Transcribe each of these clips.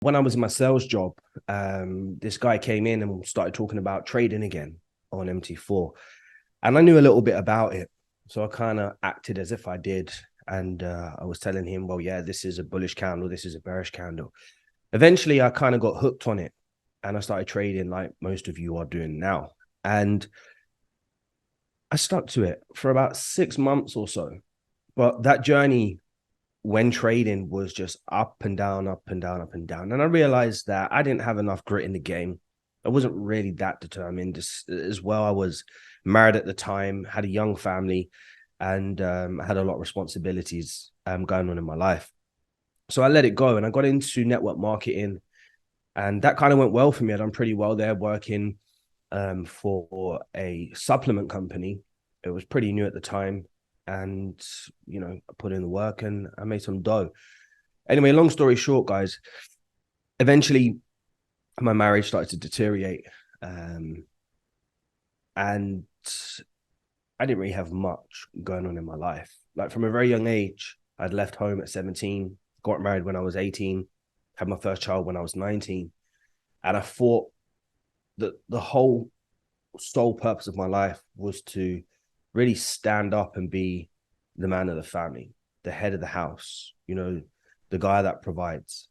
when I was in my sales job, this guy came in and started talking about trading again on MT4. And I knew a little bit about it. So I kind of acted as if I did. And I was telling him, well, yeah, this is a bullish candle. This is a bearish candle. Eventually, I kind of got hooked on it and I started trading like most of you are doing now. And I stuck to it for about 6 months or so. But that journey when trading was just up and down, up and down, up and down. And I realized that I didn't have enough grit in the game. I wasn't really that determined as well. I was married at the time, had a young family, and I had a lot of responsibilities going on in my life. So I let it go and I got into network marketing. And that kind of went well for me. I'd done pretty well there working for a supplement company. It was pretty new at the time. And, I put in the work and I made some dough. Anyway, long story short, guys, eventually my marriage started to deteriorate. And I didn't really have much going on in my life. Like from a very young age, I'd left home at 17, got married when I was 18, had my first child when I was 19. And I thought that the whole sole purpose of my life was to really stand up and be the man of the family, the head of the house, the guy that provides.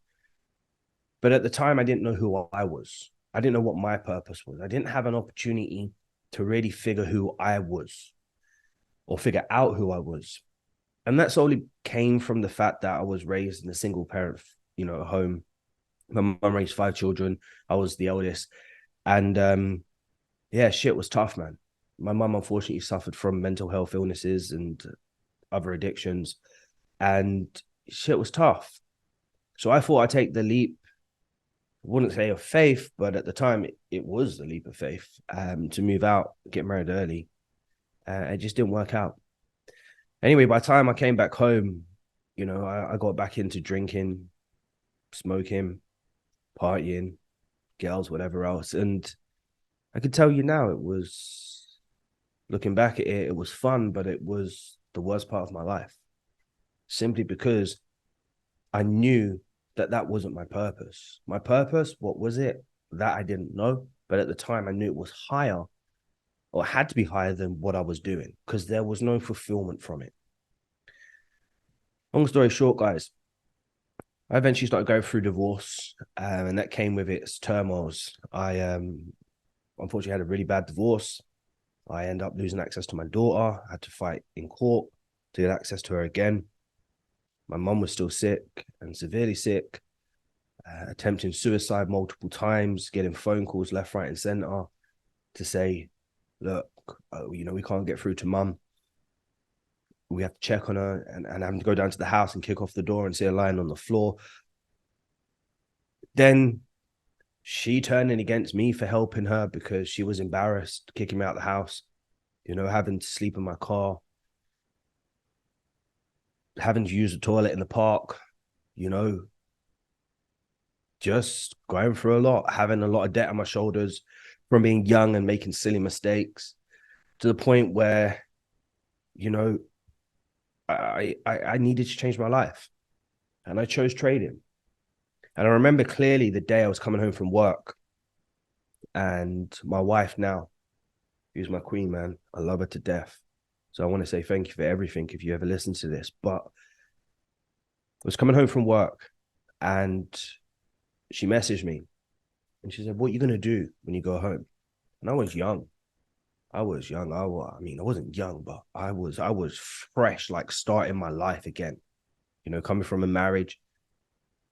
But at the time, I didn't know who I was. I didn't know what my purpose was. I didn't have an opportunity to really figure who I was or figure out who I was. And that solely came from the fact that I was raised in a single parent, home. My mum raised 5 children. I was the eldest. And yeah, shit was tough, man. My mum unfortunately suffered from mental health illnesses and other addictions, and shit was tough. So I thought I'd take the leap. I wouldn't say of faith, but at the time it was the leap of faith to move out, get married early. It just didn't work out. Anyway, by the time I came back home, I got back into drinking, smoking, partying, girls, whatever else. And I could tell you now, looking back at it, it was fun, but it was the worst part of my life. Simply because I knew that that wasn't my purpose. My purpose, what was it? That I didn't know. But at the time, I knew it was higher or had to be higher than what I was doing because there was no fulfillment from it. Long story short, guys, I eventually started going through divorce, and that came with its turmoils. I unfortunately had a really bad divorce. I ended up losing access to my daughter. I had to fight in court to get access to her again. My mum was still sick and severely sick, attempting suicide multiple times, getting phone calls left, right, and center to say, look, we can't get through to mum. We have to check on her, and having to go down to the house and kick off the door and see her lying on the floor. Then she turning against me for helping her because she was embarrassed, kicking me out of the house, having to sleep in my car, having to use the toilet in the park, just going through a lot, having a lot of debt on my shoulders from being young and making silly mistakes to the point where, I needed to change my life. And I chose trading. And I remember clearly the day I was coming home from work and my wife now, who's my queen, man, I love her to death. So I want to say thank you for everything if you ever listen to this. But I was coming home from work and she messaged me and she said, what are you going to do when you go home? And I was young. I was young. I wasn't young, but I was fresh, like starting my life again, coming from a marriage,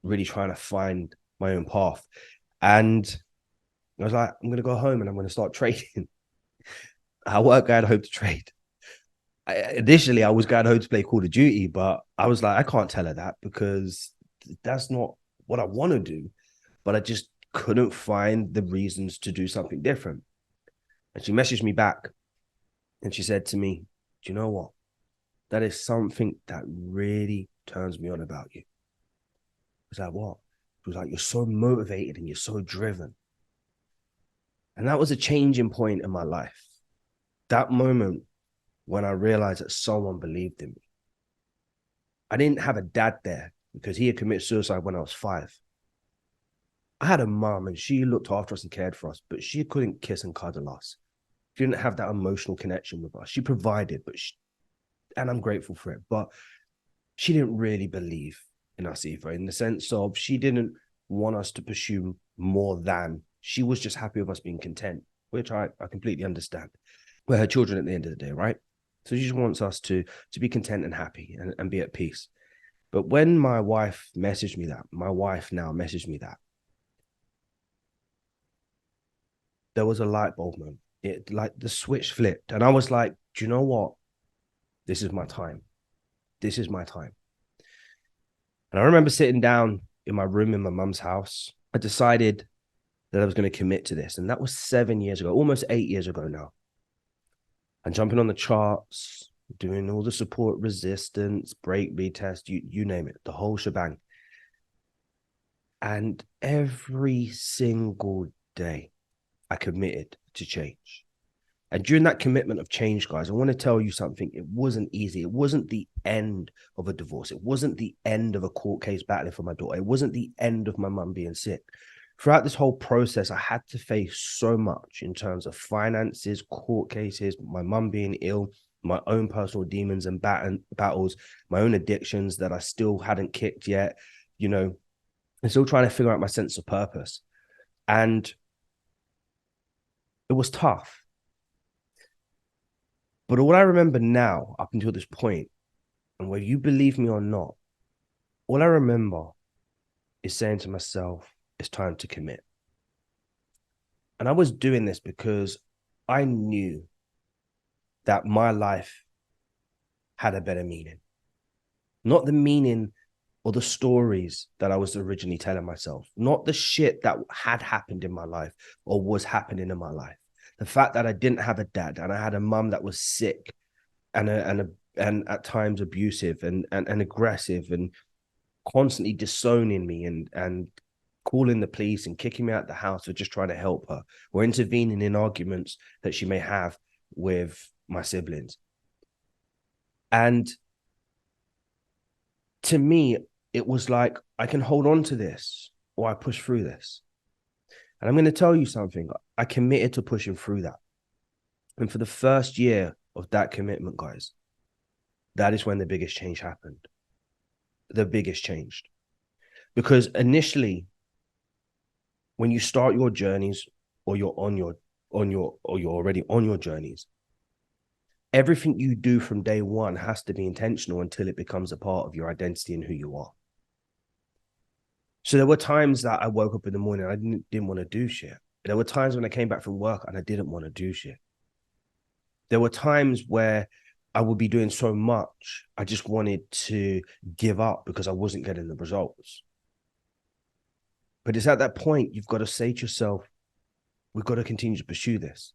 really trying to find my own path. And I was like, I'm going to go home and I'm going to start trading. I work at home to trade. Initially, I was going home to play Call of Duty, but I was like, I can't tell her that because that's not what I want to do. But I just couldn't find the reasons to do something different. And she messaged me back and she said to me, do you know what? That is something that really turns me on about you. I was like, what? She was like, you're so motivated and you're so driven. And that was a changing point in my life. That moment when I realized that someone believed in me. I didn't have a dad there because he had committed suicide when I was 5. had a mum and she looked after us and cared for us, but she couldn't kiss and cuddle us. She didn't have that emotional connection with us. She provided, and I'm grateful for it, but she didn't really believe in us either, in the sense of she didn't want us to pursue more than. She was just happy with us being content, which I completely understand. We're her children at the end of the day, right? So she just wants us to be content and happy and be at peace. But when my wife now messaged me that, there was a light bulb moment. It, like, the switch flipped. And I was like, do you know what? This is my time. This is my time. And I remember sitting down in my room in my mum's house. I decided that I was going to commit to this. And that was 7 years ago, almost 8 years ago now. And jumping on the charts, doing all the support resistance, break retest, you name it, the whole shebang. And every single day, I committed to change. And during that commitment of change, guys, I want to tell you something. It wasn't easy. It wasn't the end of a divorce. It wasn't the end of a court case battling for my daughter. It wasn't the end of my mum being sick. Throughout this whole process, I had to face so much in terms of finances, court cases, my mum being ill, my own personal demons and battles, my own addictions that I still hadn't kicked yet, I'm still trying to figure out my sense of purpose. And it was tough. But all I remember now, up until this point, and whether you believe me or not, all I remember is saying to myself, it's time to commit. And I was doing this because I knew that my life had a better meaning. Not the meaning or the stories that I was originally telling myself, not the shit that had happened in my life or was happening in my life. The fact that I didn't have a dad and I had a mum that was sick and at times abusive and aggressive and constantly disowning me and calling the police and kicking me out of the house for just trying to help her or intervening in arguments that she may have with my siblings. And to me, it was like, I can hold on to this or I push through this. And I'm going to tell you something. I committed to pushing through that. And for the first year of that commitment, guys, that is when the biggest change happened. The biggest change. Because initially, when you start your journeys or you're already on your journeys, everything you do from day one has to be intentional until it becomes a part of your identity and who you are. So there were times that I woke up in the morning and I didn't want to do shit. There were times when I came back from work and I didn't want to do shit. There were times where I would be doing so much, I just wanted to give up because I wasn't getting the results. But it's at that point, you've got to say to yourself, we've got to continue to pursue this.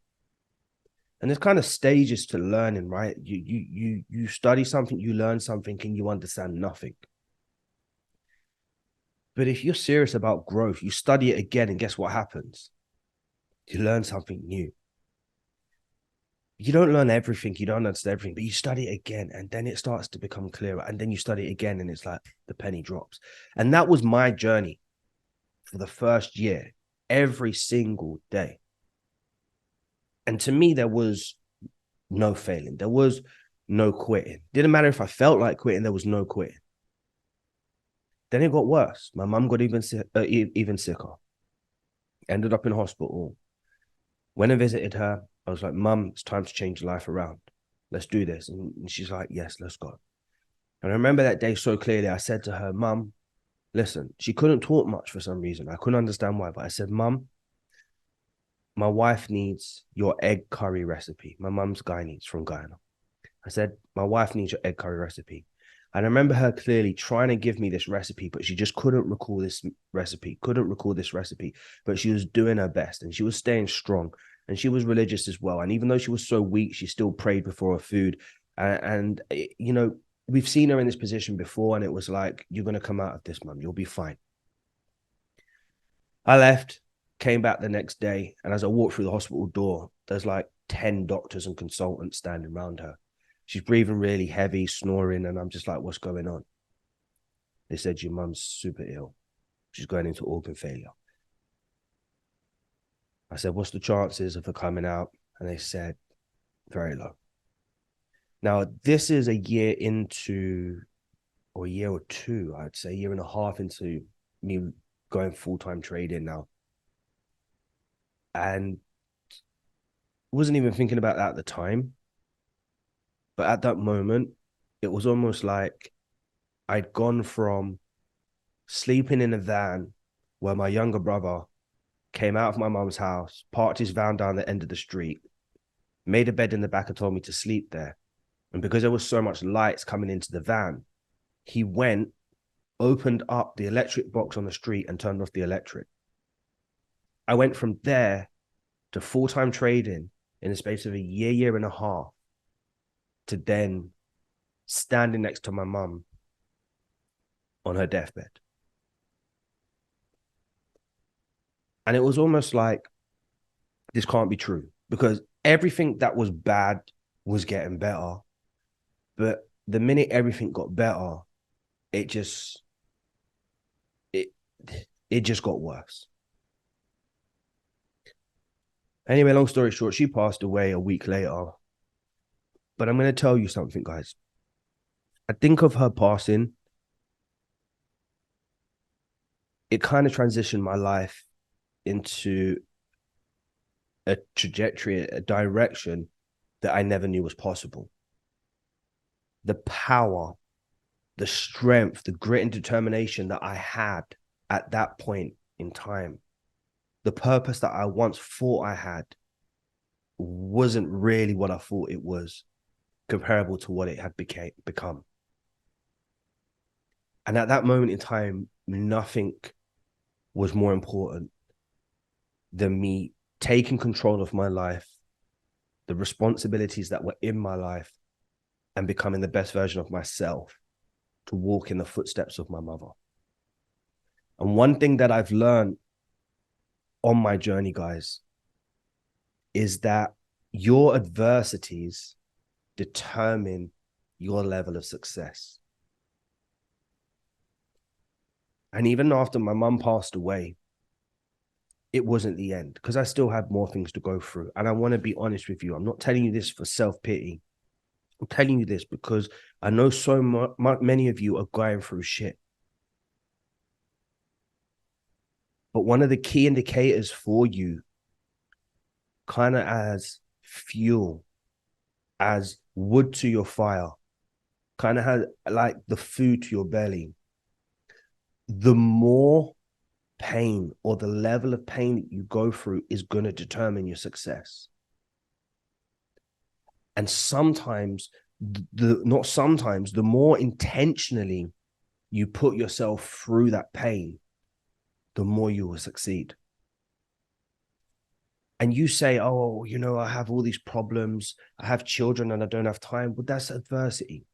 And there's kind of stages to learning, right? You study something, you learn something, and you understand nothing. But if you're serious about growth, you study it again, and guess what happens? You learn something new. You don't learn everything, you don't understand everything, but you study it again, and then it starts to become clearer. And then you study it again, and it's like the penny drops. And that was my journey for the first year, every single day. And to me, there was no failing. There was no quitting. Didn't matter if I felt like quitting, there was no quitting. Then it got worse. My mum got even sicker. Ended up in hospital. When I visited her, I was like, Mum, it's time to change your life around. Let's do this. And she's like, yes, let's go. And I remember that day so clearly. I said to her, Mum, listen, she couldn't talk much for some reason. I couldn't understand why, but I said, Mum, my wife needs your egg curry recipe. My mum's Guyanese, from Guyana. I said, my wife needs your egg curry recipe. And I remember her clearly trying to give me this recipe, but she just couldn't recall this recipe, but she was doing her best and she was staying strong and she was religious as well. And even though she was so weak, she still prayed before her food. We've seen her in this position before and it was like, you're going to come out of this, Mum. You'll be fine. I left, came back the next day. And as I walked through the hospital door, there's like 10 doctors and consultants standing around her. She's breathing really heavy, snoring, and I'm just like, what's going on? They said, your mum's super ill. She's going into organ failure. I said, what's the chances of her coming out? And they said, very low. Now, this is a year into, or a year or two, I'd say, a year and a half into me going full-time trading now. And wasn't even thinking about that at the time. But at that moment, it was almost like I'd gone from sleeping in a van where my younger brother came out of my mum's house, parked his van down the end of the street, made a bed in the back and told me to sleep there. And because there was so much lights coming into the van, he went, opened up the electric box on the street and turned off the electric. I went from there to full-time trading in the space of a year, year and a half, to then standing next to my mum on her deathbed. And it was almost like, this can't be true, because everything that was bad was getting better. But the minute everything got better, it just got worse. Anyway, long story short, she passed away a week later. But I'm going to tell you something, guys. I think of her passing, it kind of transitioned my life into a trajectory, a direction that I never knew was possible. The power, the strength, the grit and determination that I had at that point in time, the purpose that I once thought I had wasn't really what I thought it was, comparable to what it had become. And at that moment in time, nothing was more important than me taking control of my life, the responsibilities that were in my life, and becoming the best version of myself to walk in the footsteps of my mother. And one thing that I've learned on my journey, guys, is that your adversities determine your level of success. And even after my mum passed away, it wasn't the end, because I still had more things to go through. And I want to be honest with you. I'm not telling you this for self-pity. I'm telling you this because I know many of you are going through shit. But one of the key indicators for you, kind of as fuel, as wood to your fire, kind of has like the food to your belly, the more pain or the level of pain that you go through is going to determine your success. And sometimes, not sometimes, the more intentionally you put yourself through that pain, the more you will succeed. And you say, oh, you know, I have all these problems, I have children and I don't have time. Well, that's adversity.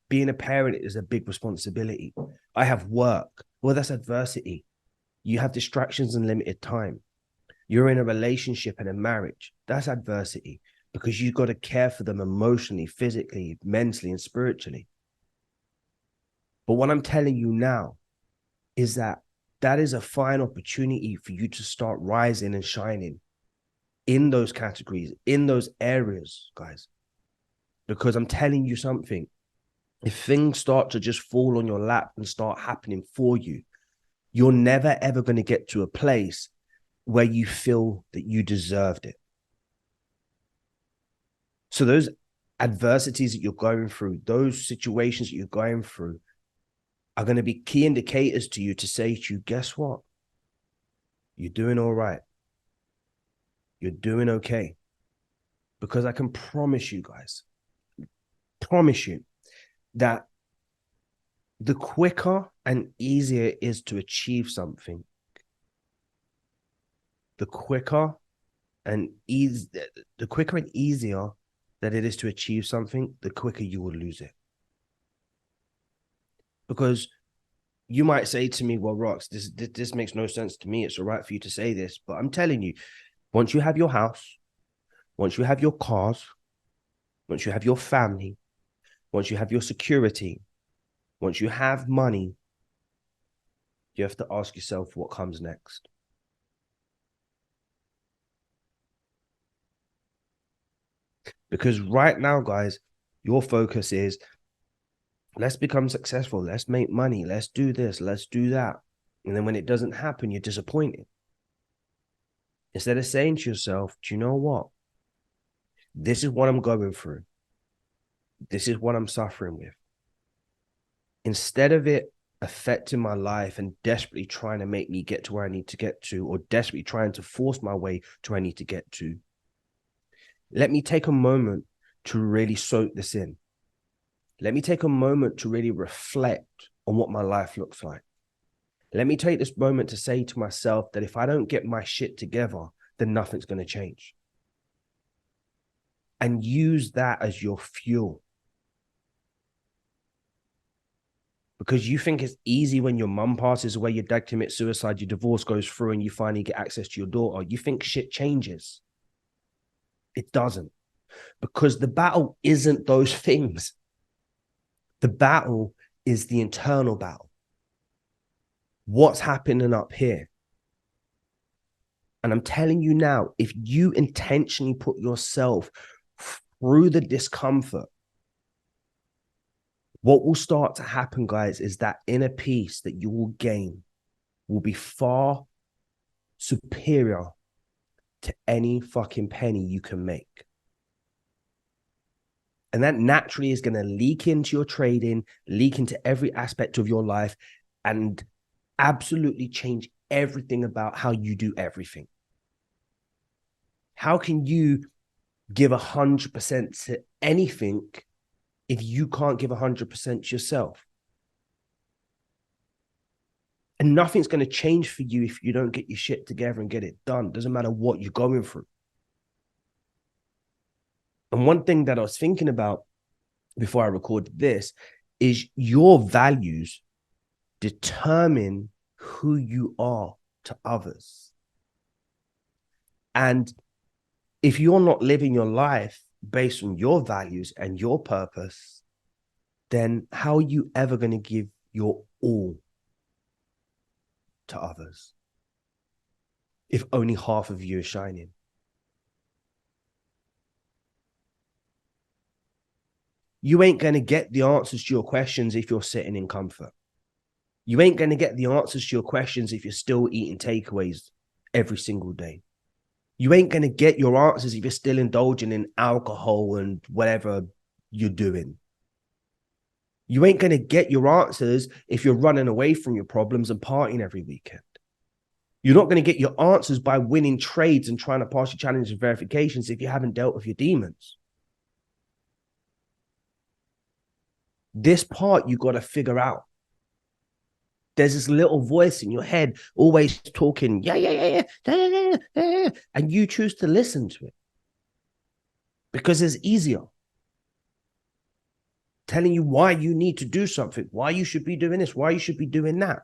Being a parent is a big responsibility. I have work. Well, that's adversity. You have distractions and limited time. You're in a relationship and a marriage. That's adversity, because you've got to care for them emotionally, physically, mentally, and spiritually. But what I'm telling you now is that is a fine opportunity for you to start rising and shining in those categories, in those areas, guys. Because I'm telling you something, if things start to just fall on your lap and start happening for you, you're never, ever going to get to a place where you feel that you deserved it. So those adversities that you're going through, those situations that you're going through, are going to be key indicators to you to say to you, guess what? You're doing all right. You're doing okay. Because I can promise you guys, that the quicker and easier it is to achieve something, the quicker and easier that it is to achieve something, the quicker you will lose it. Because you might say to me, well, Rox, this makes no sense to me. It's all right for you to say this, but I'm telling you, once you have your house, once you have your cars, once you have your family, once you have your security, once you have money, you have to ask yourself what comes next. Because right now, guys, your focus is let's become successful. Let's make money. Let's do this. Let's do that. And then when it doesn't happen, you're disappointed. Instead of saying to yourself, do you know what? This is what I'm going through. This is what I'm suffering with. Instead of it affecting my life and desperately trying to make me get to where I need to get to, or desperately trying to force my way to where I need to get to, let me take a moment to really soak this in. Let me take a moment to really reflect on what my life looks like. Let me take this moment to say to myself that if I don't get my shit together, then nothing's going to change. And use that as your fuel. Because you think it's easy when your mum passes away, your dad commits suicide, your divorce goes through, and you finally get access to your daughter. You think shit changes. It doesn't. Because the battle isn't those things. The battle is the internal battle. What's happening up here? And I'm telling you now, if you intentionally put yourself through the discomfort, what will start to happen, guys, is that inner peace that you will gain will be far superior to any fucking penny you can make. And that naturally is going to leak into your trading, leak into every aspect of your life, and absolutely change everything about how you do everything. How can you give 100% to anything if you can't give 100% yourself? And nothing's going to change for you if you don't get your shit together and get it done. Doesn't matter what you're going through. And one thing that I was thinking about before I recorded this is your values determine who you are to others. And if you're not living your life based on your values and your purpose, then how are you ever going to give your all to others if only half of you is shining? You ain't going to get the answers to your questions if you're sitting in comfort. You ain't going to get the answers to your questions if you're still eating takeaways every single day. You ain't going to get your answers if you're still indulging in alcohol and whatever you're doing. You ain't going to get your answers if you're running away from your problems and partying every weekend. You're not going to get your answers by winning trades and trying to pass your challenges and verifications if you haven't dealt with your demons. This part you got to figure out. There's this little voice in your head always talking, yeah, and you choose to listen to it because it's easier. Telling you why you need to do something, why you should be doing this, why you should be doing that.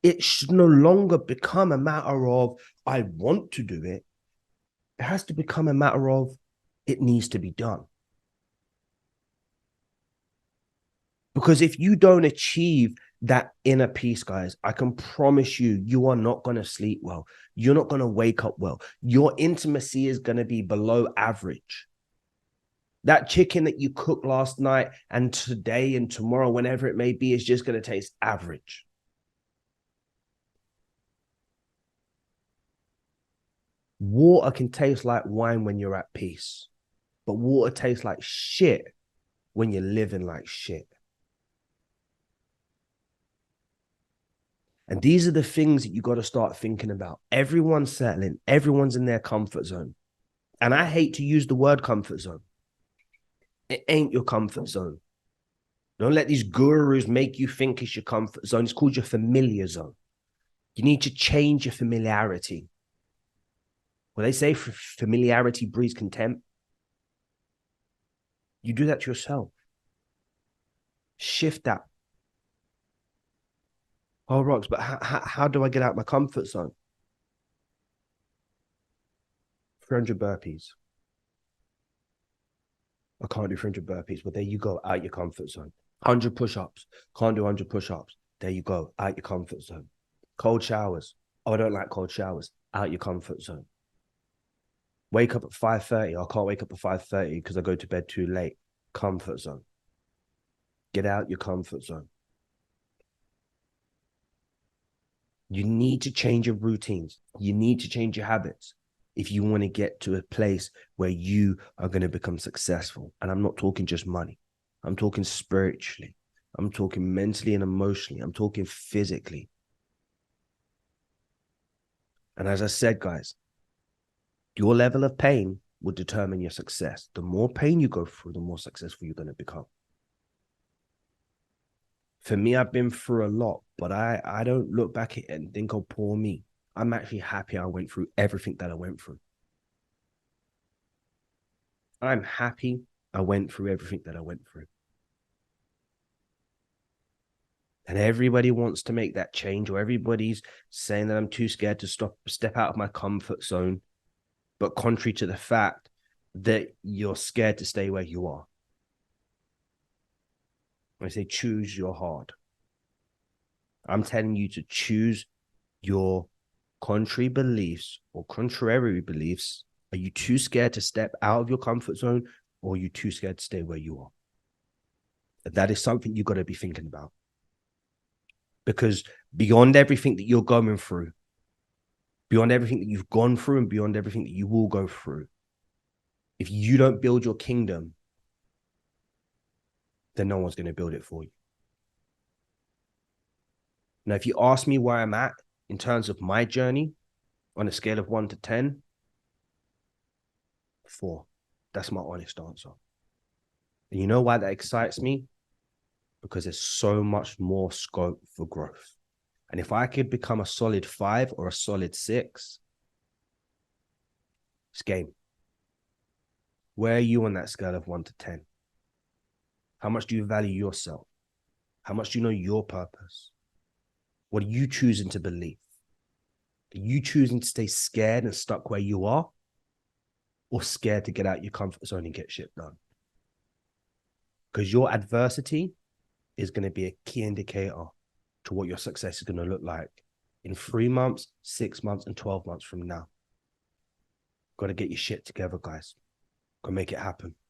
It should no longer become a matter of, I want to do it. It has to become a matter of, it needs to be done. Because if you don't achieve that inner peace, guys, I can promise you, you are not going to sleep well. You're not going to wake up well. Your intimacy is going to be below average. That chicken that you cooked last night and today and tomorrow, whenever it may be, is just going to taste average. Water can taste like wine when you're at peace, but water tastes like shit when you're living like shit. And these are the things that you got to start thinking about. Everyone's settling. Everyone's in their comfort zone. And I hate to use the word comfort zone. It ain't your comfort zone. Don't let these gurus make you think it's your comfort zone. It's called your familiar zone. You need to change your familiarity. Well, they say familiarity breeds contempt. You do that to yourself. Shift that. Oh, Rox, but how do I get out of my comfort zone? 300 burpees. I can't do 300 burpees. Well, there you go, out your comfort zone. 100 push-ups. Can't do 100 push-ups. There you go, out your comfort zone. Cold showers. Oh, I don't like cold showers. Out your comfort zone. Wake up at 5:30. I can't wake up at 5:30 because I go to bed too late. Comfort zone. Get out your comfort zone. You need to change your routines. You need to change your habits if you want to get to a place where you are going to become successful. And I'm not talking just money. I'm talking spiritually. I'm talking mentally and emotionally. I'm talking physically. And as I said, guys, your level of pain will determine your success. The more pain you go through, the more successful you're going to become. For me, I've been through a lot, but I don't look back at it and think, oh, poor me. I'm actually happy I went through everything that I went through. I'm happy I went through everything that I went through. And everybody wants to make that change, or everybody's saying that I'm too scared to step out of my comfort zone. But contrary to the fact that you're scared to stay where you are. I say choose your hard. I'm telling you to choose your contrary beliefs or contrary beliefs. Are you too scared to step out of your comfort zone, or are you too scared to stay where you are? That is something you've got to be thinking about. Because beyond everything that you're going through, beyond everything that you've gone through, and beyond everything that you will go through, if you don't build your kingdom, then no one's going to build it for you. Now, if you ask me where I'm at in terms of my journey on a scale of 1 to 10, 4. That's my honest answer. And you know why that excites me? Because there's so much more scope for growth. And if I could become a solid 5 or a solid 6, it's game. Where are you on that scale of 1 to 10? How much do you value yourself? How much do you know your purpose? What are you choosing to believe? Are you choosing to stay scared and stuck where you are, or scared to get out your comfort zone and get shit done? Because your adversity is going to be a key indicator to what your success is going to look like in 3 months, 6 months, and 12 months from now. Got to get your shit together, guys. Got to make it happen.